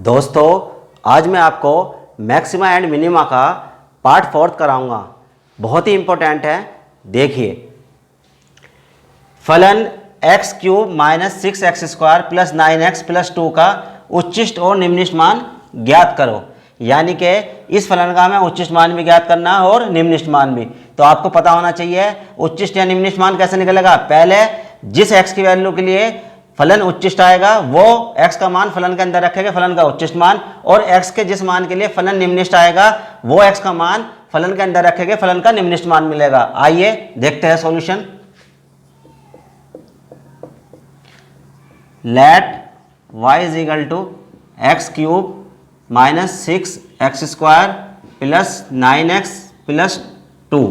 दोस्तों आज मैं आपको मैक्सिमा एंड मिनिमा का पार्ट 4 कराऊंगा। बहुत ही इम्पोर्टेंट है। देखिए, फलन x cube minus 6x² plus 9x plus 2 का उच्चिष्ट और निम्निष्ट मान ज्ञात करो। यानी कि इस फलन का हमें उच्चिष्ट मान भी ज्ञात करना है और निम्निष्ट मान भी। तो आपको पता होना चाहिए उच्चिष्ट या निम्निष्ट मान कैसे निकलेगा। पहले जिस x की वैल्यू के लिए फलन उच्चिष्ट आएगा वो x का मान फलन के अंदर रखेगा, फलन का उच्चिष्ट मान, और x के जिस मान के लिए फलन निम्निष्ट आएगा वो x का मान फलन के अंदर रखेंगे, फलन का निम्निष्ट मान मिलेगा। आइए देखते हैं solution. Let y is equal to x cube minus 6x² plus 9x plus 2।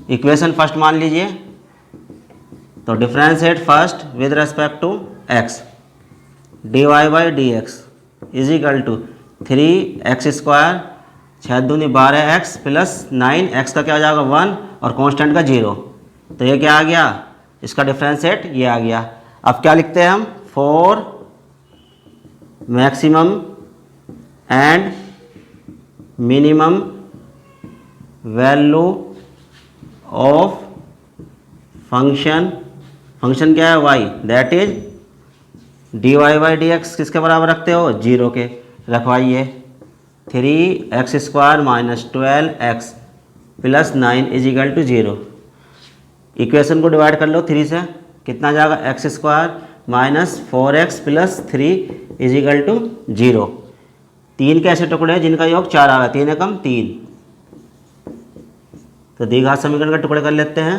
Equation first मान लीजिए। तो differentiate first with respect to x, dy by d x is equal to 3x², 6 दूनी 12x प्लस 9x का क्या हो जाएगा 1 और constant का 0। तो ये क्या आ गया, इसका डिफ्रेंशिएट ये आ गया। अब क्या लिखते हैं हम, for maximum and minimum value of function क्या है y, that is dy by d x किसके बराबर रखते हो, 0 के। रखवाइए 3x² minus 12x plus 9 is equal to 0। Equation को डिवाइड कर लो 3 से, कितना जाएगा x² minus 4x plus 3 is equal to 0। 3 के ऐसे टुकड़े हैं जिनका योग 4 आ गया, 3 एकम 3। तो द्विघात समीकरण का टुकड़े कर लेते हैं।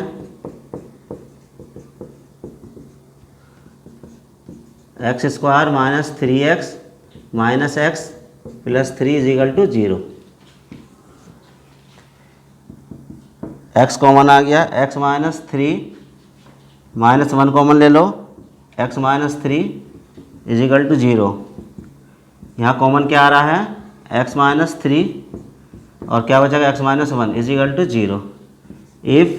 x² minus 3x minus x plus 3 is equal to 0। x common आ गया, x माइनस 3 माइनस 1 कॉमन ले लो, x minus 3 is equal to 0। यहाँ कॉमन क्या आ रहा है, x माइनस 3 और क्या बचेगा x minus 1 is equal to 0। If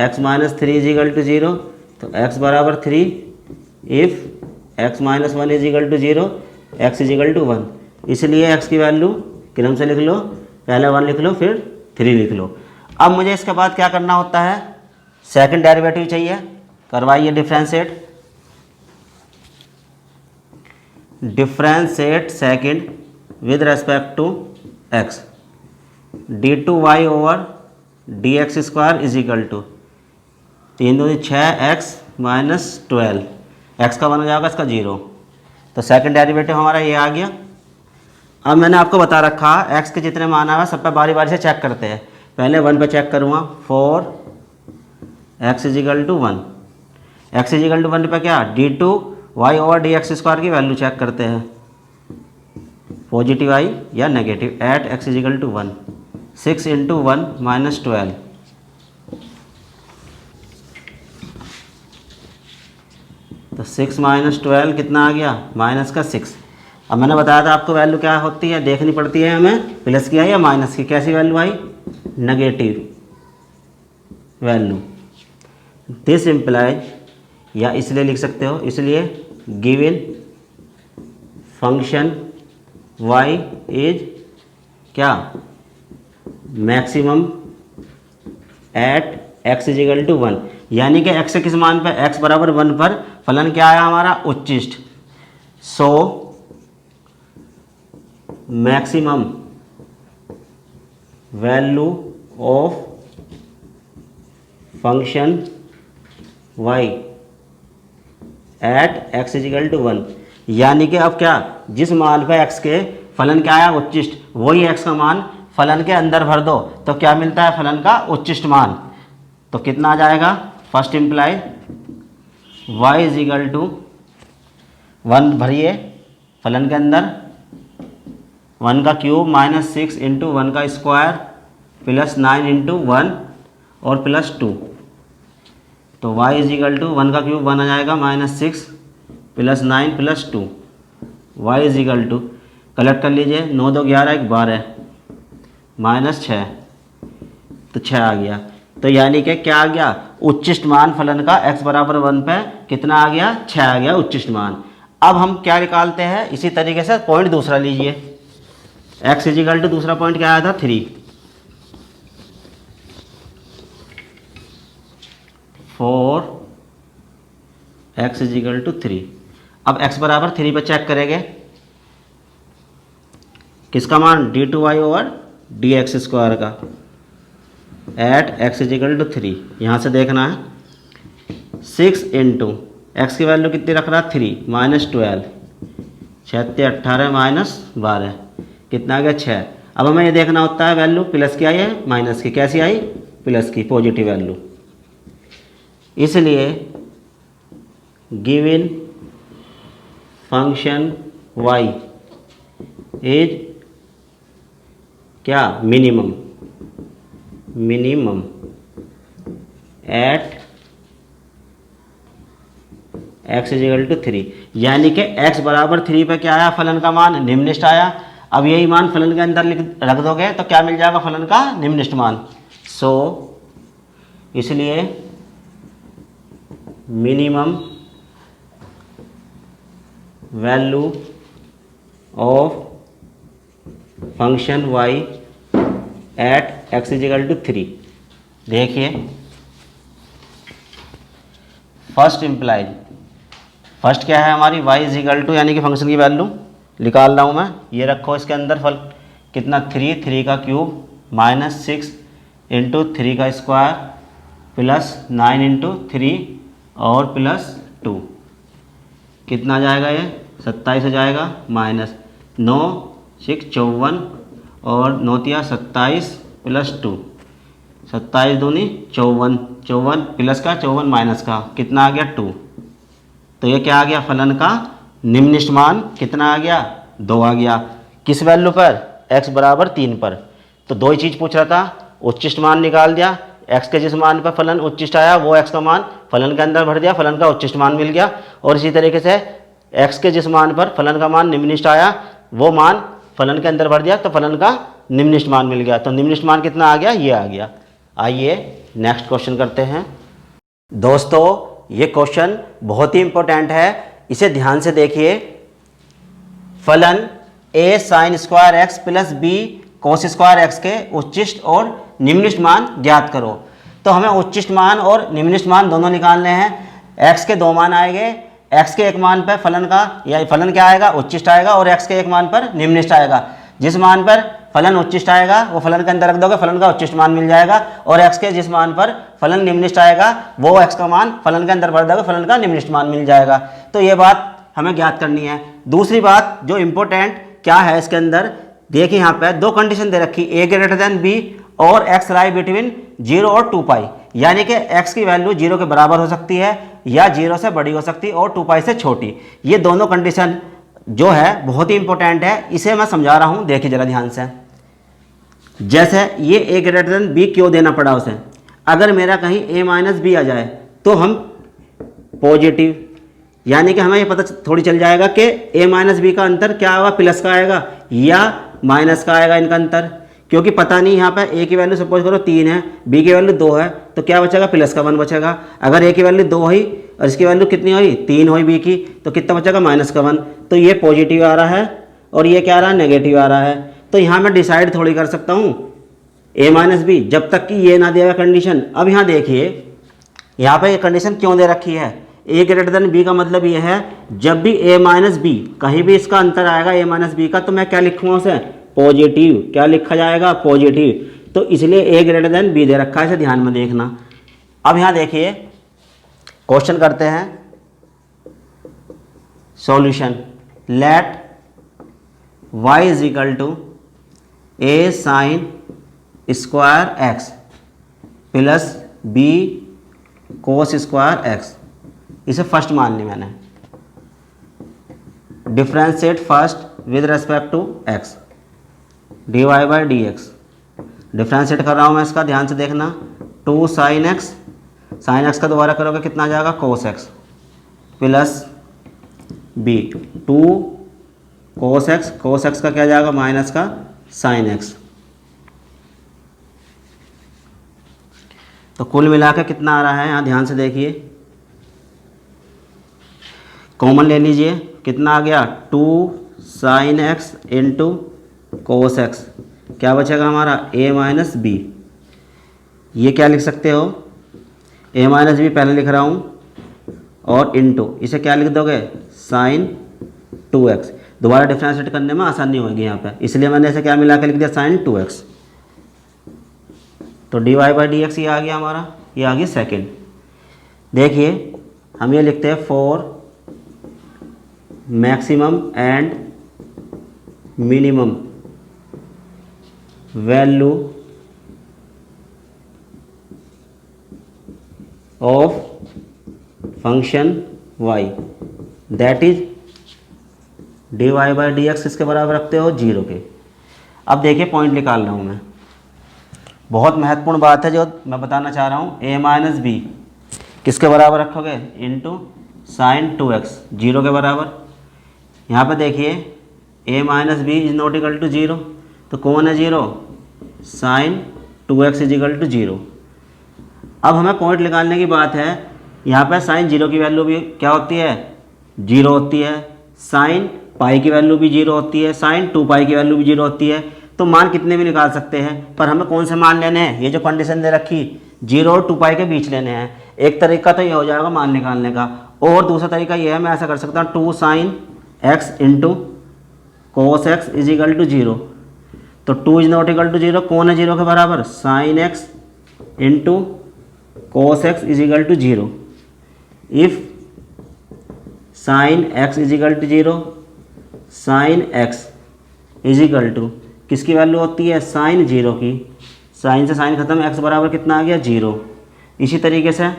x minus 3 is equal to 0 तो x बराबर 3, if x minus 1 is equal to 0 x is equal to 1। इसलिए x की वैल्यू क्रम से लिख लो, पहले 1 लिख लो फिर 3 लिख लो। अब मुझे इसके बाद क्या करना होता है, सेकंड डेरिवेटिव चाहिए। करवाइए differentiate. Differentiate second with respect to x, d2y over dx² is equal to 3 दूनी 6x माइनस 12, x का बन जाएगा इसका 0। तो सेकंड डेरिवेटिव हमारा ये आ गया। अब मैंने आपको बता रखा x के जितने मान आए सब पे बारी बारी से चेक करते हैं। पहले 1 पे चेक करूँगा, 4x is equal to 1, x is equal to 1 पे क्या d2y ओवर dx² की वैल्यू चेक करते हैं, पॉजिटिव आई या negative, at x is equal to 1, 6 into 1 minus 12। तो 6 माइनस 12 कितना आ गया, माइनस का 6। अब मैंने बताया था आपको वैल्यू क्या होती है, देखनी पड़ती है हमें, प्लस की आई या माइनस की। कैसी वैल्यू आई, नेगेटिव वैल्यू। दिस इम्प्लाइज, या इसलिए लिख सकते हो, इसलिए गिवन फंक्शन y इज क्या, maximum at x is equal to 1। यानी कि x के किस मान पर, x बराबर 1 पर फलन क्या आया हमारा, उच्चिष्ट। So maximum value of function y at x is equal to 1। यानी कि अब क्या, जिस मान पे x के फलन क्या आया, उच्चिष्ट, वही x का मान फलन के अंदर भर दो तो क्या मिलता है, फलन का उच्चिष्ट मान। तो कितना आ जाएगा, first imply y is equal to 1 भरिए फलन के अंदर, 1 का क्यूब माइनस 6 इंटू 1 का स्क्वायर प्लस 9 इंटू 1 और प्लस 2। तो y इज इक्वल टू 1 का क्यूब 1 आ जाएगा minus 6 plus 9 plus 2, y is equal to, collect कर लीजिए, 9 2 11 1 12 माइनस 6, तो 6 आ गया। तो यानी कि क्या आ गया, उच्चिष्ट मान फलन का x बराबर 1 पे कितना आ गया, 6 आ गया उच्चिष्ट मान। अब हम क्या निकालते हैं, इसी तरीके से पॉइंट दूसरा लीजिए। x इजिकल टू दूसरा पॉइंट क्या आया था 3, 4 x इजिकल टू 3। अब x बराबर 3 पर चेक करेंगे किसका मान, d2y ओवर dx स्क्वायर का एट x इजिकल टू 3। यहाँ से देखना है 6 इंटू एक्स की वैल्यू कितनी रख रहा है 3 -12, 6 18 -12 कितना आ गया 6। अब हमें ये देखना होता है वैल्यू प्लस की आई है माइनस की, कैसी आई, प्लस की पॉजिटिव वैल्यू। इसलिए गिवन फंक्शन y इज क्या, minimum at x is equal to 3, यानी कि x बराबर 3 पे क्या आया, फलन का मान निम्नलिखित आया। अब यही मान फलन के अंदर रख दोगे तो क्या मिल जाएगा, फलन का निम्नलिखित मान। सो इसलिए minimum value of function y at x is equal to 3। देखिए फर्स्ट इम्प्लाइज, फर्स्ट क्या है हमारी y इजिकल टू यानी कि फंक्शन की वैल्यू निकाल रहा हूँ मैं, ये रखो इसके अंदर फल कितना 3 का क्यूब -6 इंटू 3 का स्क्वायर प्लस 9 इंटू 3 और प्लस 2 कितना आ जाएगा, ये 27 हो जाएगा, -9 6 54 और 9 तिया 27 प्लस 2, 27 दूनी 54, 54 प्लस का 54 माइनस का कितना आ गया 2। तो ये क्या आ गया, फलन का निम्नलिखित मान कितना आ गया, 2 आ गया। किस वैल्यू पर, x बराबर 3 पर। तो दो ही चीज़ पूछ रहा था, उच्चिष्ट मान निकाल दिया, x के जिस मान पर फलन उच्चिष्ट आया वो x का मान फलन के अंदर भर दिया, फलन का उच्चिष्ट मान मिल गया। और इसी तरीके से x के जिस मान पर फलन का मान निम्नलिखित आया वो मान फलन के अंदर भर दिया तो फलन का निम्नलिखित मान मिल गया। तो निम्नलिखित मान कितना आ गया, ये आ गया। आइए नेक्स्ट क्वेश्चन करते हैं। दोस्तों ये क्वेश्चन बहुत ही इंपॉर्टेंट है, इसे ध्यान से देखिए। फलन a sine square x plus b cos square x के उच्चिष्ट और निम्नलिखित मान ज्ञात करो। तो हमें उच्चिष्ट मान और निम्नलिखित मान दोनों निकालने हैं। x के दो मान आएंगे, x के एक मान पर फलन का या फलन क्या आएगा, उच्चिष्ट आएगा, और x के एक मान पर निम्नलिखित आएगा। जिस मान पर फलन उच्चिष्ट आएगा वो फलन के अंदर रख दोगे, फलन का उच्चिष्ट मान मिल जाएगा। और x के जिस मान पर फलन निम्नलिखित आएगा वो x का मान फलन के अंदर भर दोगे, फलन का निम्नलिखित मान मिल जाएगा। तो ये बात हमें ज्ञात करनी है। दूसरी बात जो इंपॉर्टेंट क्या है इसके अंदर, देखिए यहाँ पे दो कंडीशन दे रखी, a ग्रेटर देन b और x लाई बिटवीन 0 और 2 पाई, यानी कि x की वैल्यू 0 के बराबर हो सकती है या 0 से बड़ी हो सकती है और 2 पाई से छोटी। ये दोनों कंडीशन जो है बहुत ही इंपॉर्टेंट है, इसे मैं समझा रहा हूँ, देखिए जरा ध्यान से। जैसे ये a ग्रेटर देन b क्यों देना पड़ा उसे, अगर मेरा कहीं a माइनस बी आ जाए तो हम पॉजिटिव, यानी कि हमें ये पता थोड़ी चल जाएगा कि a माइनस बी का अंतर क्या होगा, प्लस का आएगा या माइनस का आएगा इनका अंतर, क्योंकि पता नहीं यहाँ पर a की वैल्यू सपोज करो 3 है, b की वैल्यू 2 है, तो क्या बचेगा, प्लस का 1 बचेगा। अगर a की वैल्यू 2 हुई और इसकी वैल्यू कितनी हुई 3 हुई b की, तो कितना बचेगा, माइनस का 1। तो ये पॉजिटिव आ रहा है और ये क्या आ रहा है, नेगेटिव आ रहा है। तो यहाँ मैं डिसाइड थोड़ी कर सकता हूँ a माइनस बी जब तक कि ये ना दिया कंडीशन। अब यहाँ देखिए यहाँ पे ये कंडीशन क्यों दे रखी है, a ग्रेटर देन b का मतलब ये है जब भी a माइनस बी कहीं भी इसका अंतर आएगा a माइनस बी का, तो मैं क्या लिखूँगा उसे, पॉजिटिव। क्या लिखा जाएगा, पॉजिटिव। तो इसलिए a ग्रेटर देन b दे रखा है, इसे ध्यान में देखना। अब यहाँ देखिए क्वेश्चन करते हैं, solution. Let y is equal to a sine square x plus b cos square x, इसे फर्स्ट मान ली मैंने। Differentiate first with respect to x, dy by d x. डिफ्रेंशिएट कर रहा हूँ मैं इसका, ध्यान से देखना। 2 साइन एक्स, साइन एक्स का दोबारा करोगे कितना आ जाएगा, cos x plus b 2 cos x, cos x का क्या जाएगा, माइनस का साइन एक्स। तो कुल मिलाकर कितना आ रहा है, यहाँ ध्यान से देखिए, कॉमन ले लीजिए कितना आ गया 2 sin x into cos x, क्या बचेगा हमारा a माइनस बी। ये क्या लिख सकते हो, a माइनस बी पहले लिख रहा हूँ और इंटू इसे क्या लिख दोगे साइन 2x। दोबारा डिफ्रेंशिएट करने में आसानी होगी यहाँ पे, इसलिए मैंने इसे क्या मिला के लिख दिया साइन 2x। तो dy बाई डी एक्स ये आ गया हमारा, ये आ गया सेकेंड। देखिए हम ये लिखते हैं for maximum and minimum value of function y that is dy by d x किसके बराबर रखते हो 0 के। अब देखिए पॉइंट निकाल रहा हूँ मैं, बहुत महत्वपूर्ण बात है जो मैं बताना चाह रहा हूँ। a माइनस बी किसके बराबर रखोगे इंटू साइन 2x 0 के बराबर। यहाँ पे देखिए a minus b is not equal to 0, तो कौन है 0 sign 2x is equal to 0। अब हमें पॉइंट निकालने की बात है, यहाँ पे साइन 0 की वैल्यू भी क्या होती है 0 होती है, साइन पाई की वैल्यू भी 0 होती है, साइन 2 पाई की वैल्यू भी 0 होती है। तो मान कितने भी निकाल सकते हैं, पर हमें कौन से मान लेने हैं, ये जो कंडीशन दे रखी 0 और 2 पाई के बीच लेने हैं। एक तरीका तो ये हो जाएगा मान निकालने का, और दूसरा तरीका ये है मैं ऐसा कर सकता हूँ 2 sine x into cos x is equal to 0। तो 2 इज नॉट इक्वल टू 0, कौन है 0 के बराबर sine x into cos x is equal to 0। If sine x is equal to 0, sine x is equal to किसकी value होती है sign 0 की, sign से साइन खत्म, एक्स बराबर कितना आ गया 0। इसी तरीके से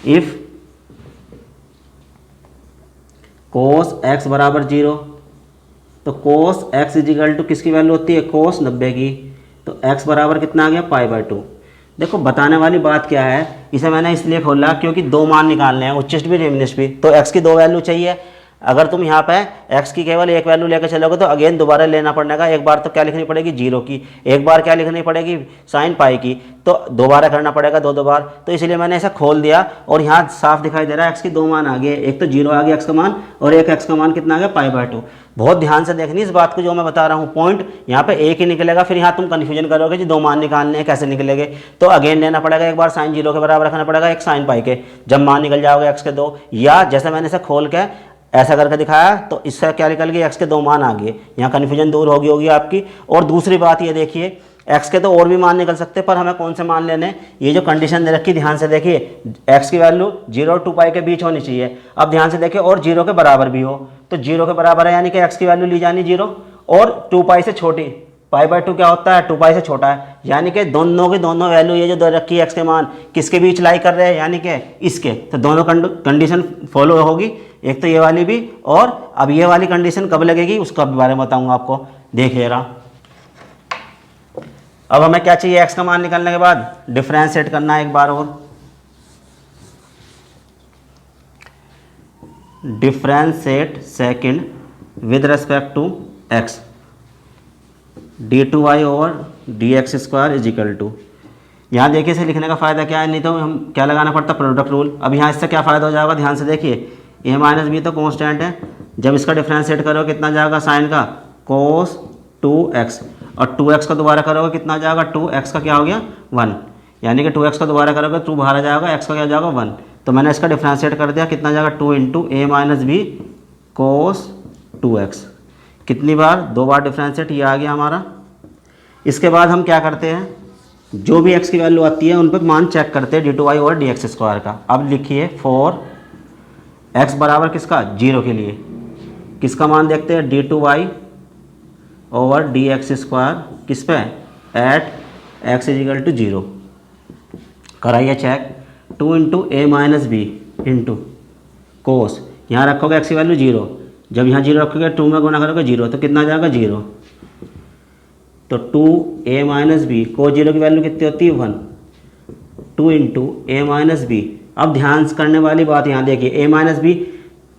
इफ कोस एक्स बराबर 0, तो cos x is equal to किसकी वैल्यू होती है कोस 90 की, तो एक्स बराबर कितना आ गया पाई बाई 2। देखो बताने वाली बात क्या है, इसे मैंने इसलिए खोला क्योंकि दो मान निकालने हैं, उच्चिष्ट भी निम्निष्ट भी, तो x की दो वैल्यू चाहिए। अगर तुम यहाँ पे x की केवल एक वैल्यू लेकर चलोगे तो अगेन दोबारा लेना पड़ेगा, एक बार तो क्या लिखनी पड़ेगी 0 की, एक बार क्या लिखनी पड़ेगी साइन पाई की, तो दोबारा करना पड़ेगा दो बार। तो इसलिए मैंने इसे खोल दिया और यहाँ साफ दिखाई दे रहा है x की दो मान आ गए, एक तो 0 आ गया x का मान और एक x का मान कितना आ गया पाई बाई 2। बहुत ध्यान से देखनी इस बात को जो मैं बता रहा हूँ, पॉइंट यहाँ पे एक ही निकलेगा, फिर यहाँ तुम कन्फ्यूजन करोगे कि दो मान निकालने हैं कैसे निकलेंगे। तो अगेन लेना पड़ेगा, एक बार साइन 0 के बराबर रखना पड़ेगा, एक साइन पाई के, जब मान निकल जाओगे x के दो, या जैसे मैंने इसे खोल के ऐसा करके दिखाया तो इससे क्या निकल गई x के दो मान आ गए, यहाँ कन्फ्यूजन दूर होगी आपकी। और दूसरी बात ये देखिए x के तो और भी मान निकल सकते हैं, पर हमें कौन से मान लेने, ये जो कंडीशन दे रखी ध्यान से देखिए, x की वैल्यू 0 और 2 पाई के बीच होनी चाहिए। अब ध्यान से देखिए और 0 के बराबर भी हो, तो 0 के बराबर है यानी कि x की वैल्यू ली जानी 0 और 2 पाई से छोटी, पाई बाई 2 क्या होता है 2 पाई से छोटा है, यानी कि दोनों की दोनों वैल्यू ये जो दे रखी है x के मान किसके बीच लाई कर रहे हैं यानी कि इसके, तो दोनों कंडीशन फॉलो होगी, एक तो ये वाली भी, और अब ये वाली कंडीशन कब लगेगी उसका बारे में बताऊंगा आपको, देख ले रहा। अब हमें क्या चाहिए x का मान निकालने के बाद डिफरेंशिएट करना है एक बार और, differentiate second with respect to x d2y over dx square is equal to, यहाँ देखिए इसे लिखने का फ़ायदा क्या है, नहीं तो हम क्या लगाना पड़ता प्रोडक्ट रूल। अब यहाँ इससे क्या फ़ायदा हो जाएगा ध्यान से देखिए, a माइनस बी तो कॉन्स्टेंट है, जब इसका डिफरेंशिएट करोगे कितना जाएगा साइन का कोस 2x, और 2x का दोबारा करोगे कितना आ जाएगा 2x का क्या हो गया 1, यानी कि 2x का दोबारा करोगे 2 बाहर आ जाएगा, x का क्या हो जाएगा 1। तो मैंने इसका डिफरेंशिएट कर दिया, कितना जाएगा 2 into a minus b cos 2x, कितनी बार 2 बार डिफरेंशिएट, ये आ गया हमारा। इसके बाद हम क्या करते हैं, जो भी x की वैल्यू आती है उन पर मान चेक करते हैं d2y ओवर dx स्क्वायर का। अब लिखिए फॉर x बराबर किसका 0 के लिए, किसका मान देखते हैं d2y ओवर dx स्क्वायर किस पे at x is equal to 0, कराइए check. 2 into a minus b into cos, यहाँ रखोगे x की वैल्यू 0, जब यहाँ 0 रखोगे 2 में गुना करोगे 0, तो कितना आ जाएगा 0, तो 2a माइनस बी को 0 की वैल्यू कितनी होती है 1, 2 इंटू ए माइनस बी। अब ध्यान करने वाली बात यहाँ देखिए, a माइनस बी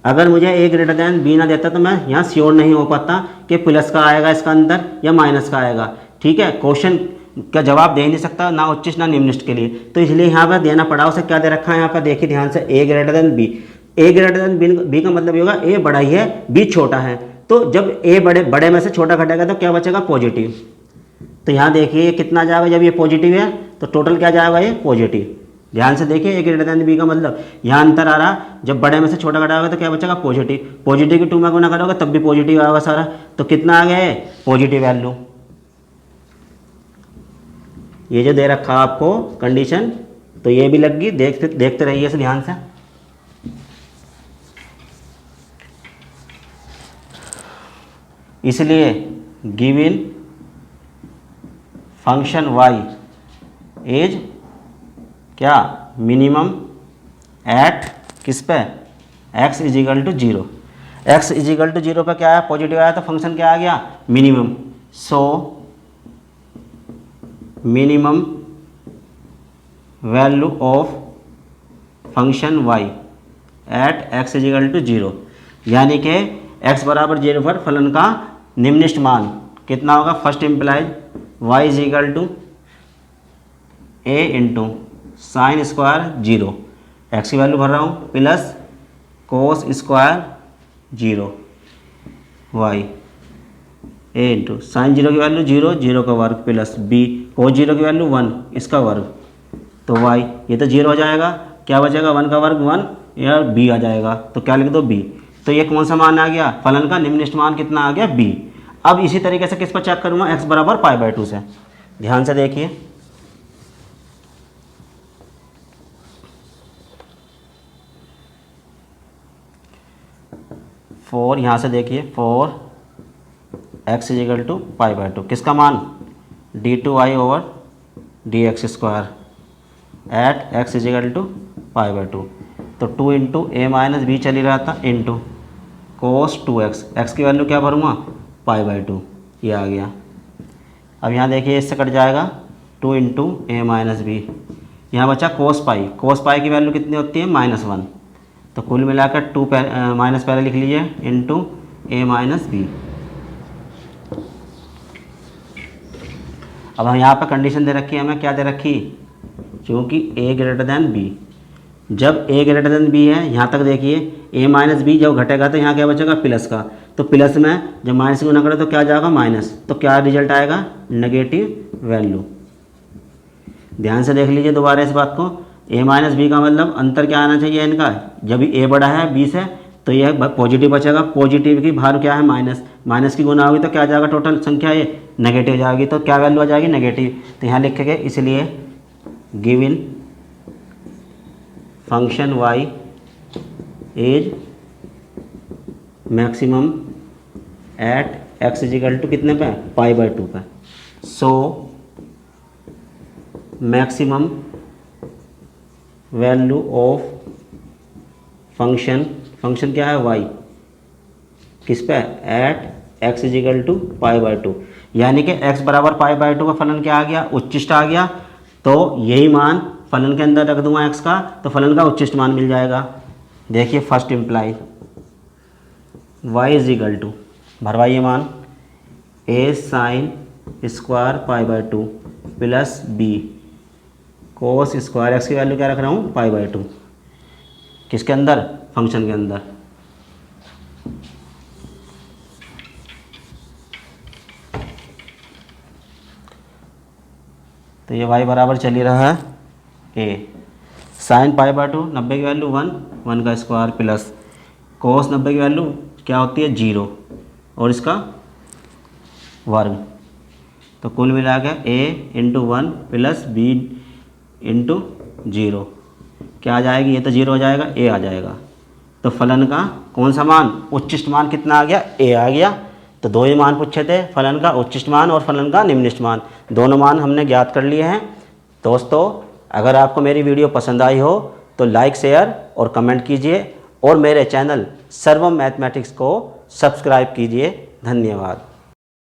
अगर मुझे a ग्रेटर दैन b ना देता तो मैं यहाँ श्योर नहीं हो पाता कि प्लस का आएगा इसका अंदर या माइनस का आएगा, ठीक है, क्वेश्चन का जवाब दे नहीं सकता ना उच्चिष्ट ना निम्निष्ट के लिए, तो इसलिए यहाँ पर देना पड़ा। उसे क्या दे रखा है यहाँ पर देखिए ध्यान से, a greater than b, a greater than b का मतलब ये होगा ए बड़ा ही है, बी छोटा है। तो जब ए बड़े में से छोटा घटेगा तो क्या बचेगा? पॉजिटिव। तो यहाँ देखिए कितना जाएगा, जब ये पॉजिटिव है तो टोटल क्या जाएगा? ये पॉजिटिव। ध्यान से देखिए, ए ग्रेटर देन बी का मतलब यहाँ अंतर आ रहा, जब बड़े में से छोटा घटाओगे तो क्या बचेगा? पॉजिटिव। पॉजिटिव की 2 में गुना करोगे तब भी पॉजिटिव आएगा सारा। तो कितना आ गया है? Positive value. ये जो दे रखा आपको कंडीशन, तो ये भी लग गई। देखते रहिए इसे ध्यान से। इसलिए गिवन फंक्शन y इज क्या? मिनिमम एट किस पे? x is equal to 0। x is equal to 0 पर क्या है? पॉजिटिव आया तो फंक्शन क्या आ गया? Minimum. So minimum value of function y at x is equal to 0, यानी कि x बराबर 0 पर फलन का निम्नलिखित मान कितना होगा? First implies y is equal to a into sine square 0, x की वैल्यू भर रहा हूँ, plus cos square 0 y a into sine 0 की वैल्यू 0, 0 का वर्ग प्लस b कोस 0 की वैल्यू 1 इसका वर्ग, तो y ये तो 0 हो जाएगा। क्या बचेगा? 1 का वर्ग 1 या b आ जाएगा, तो क्या लिख दो? b। तो ये कौन सा मान आ गया? फलन का निम्नलिखित मान कितना आ गया? b। अब इसी तरीके से किस पर चेक करूँगा? x बराबर π/2 से। ध्यान से देखिए, फोर, यहाँ से देखिए 4x इज इक्वल टू π/2, किसका मान? d2y over dx square at x is equal to π/2। तो 2 इंटू ए माइनस बी चल ही रहा था, इंटू कोस 2x, x की वैल्यू क्या भरूँगा? π/2, ये आ गया। अब यहाँ देखिए इससे कट जाएगा 2 इंटू ए माइनस बी, यहाँ बचा कोस पाई। कोस पाई की वैल्यू कितनी होती है? -1। तो कुल मिलाकर 2 माइनस पहले लिख लीजिए, इंटू ए माइनस बी। अब हम यहाँ पर कंडीशन दे रखी है, हमें क्या दे रखी? क्योंकि a ग्रेटर देन b, जब a ग्रेटर देन b है, यहाँ तक देखिए a माइनस बी जब घटेगा तो यहाँ क्या बचेगा? प्लस का। तो प्लस में जब माइनस गुना करो तो क्या जाएगा? माइनस। तो क्या रिजल्ट आएगा? Negative value. ध्यान से देख लीजिए दोबारा इस बात को, a माइनस बी का मतलब अंतर क्या आना चाहिए इनका? जब a बड़ा है b से तो यह पॉजिटिव बचेगा, पॉजिटिव की भार क्या है? माइनस। माइनस की गुना होगी तो क्या जाएगा? टोटल संख्या ये नेगेटिव जाएगी, तो क्या वैल्यू आ जाएगी? नेगेटिव। तो यहाँ लिखेंगे, इसलिए given function y is maximum at x is equal to कितने पे? π/2 पे। So maximum value of function क्या है? y, किस पे? At x is equal to π/2, यानी कि x बराबर π/2 का फलन क्या आ गया? उच्चिष्ट आ गया। तो यही मान फलन के अंदर रख दूंगा x का, तो फलन का उच्चिष्ट मान मिल जाएगा। देखिए first imply y is equal to, भरवाइए मान, a sine square π/2 plus b cos square, x की वैल्यू क्या रख रहा हूँ? π/2। किसके अंदर? फंक्शन के अंदर। तो ये y बराबर चल ही रहा है a साइन π/2, 90 की वैल्यू 1, 1 का स्क्वायर प्लस कोस 90 की वैल्यू क्या होती है? 0 और इसका वर्ग। तो कुल मिला के a into 1 plus b into 0 क्या आ जाएगी? ये तो 0 हो जाएगा, a आ जाएगा। तो फलन का कौन सा मान? उच्चिष्ट मान कितना आ गया? a आ गया। तो दो ही मान पूछे थे, फलन का उच्चिष्ट मान और फलन का निम्नलिखित मान। दोनों मान हमने ज्ञात कर लिए हैं। दोस्तों, अगर आपको मेरी वीडियो पसंद आई हो तो लाइक, शेयर और कमेंट कीजिए और मेरे चैनल सर्वम मैथमेटिक्स को सब्सक्राइब कीजिए। धन्यवाद।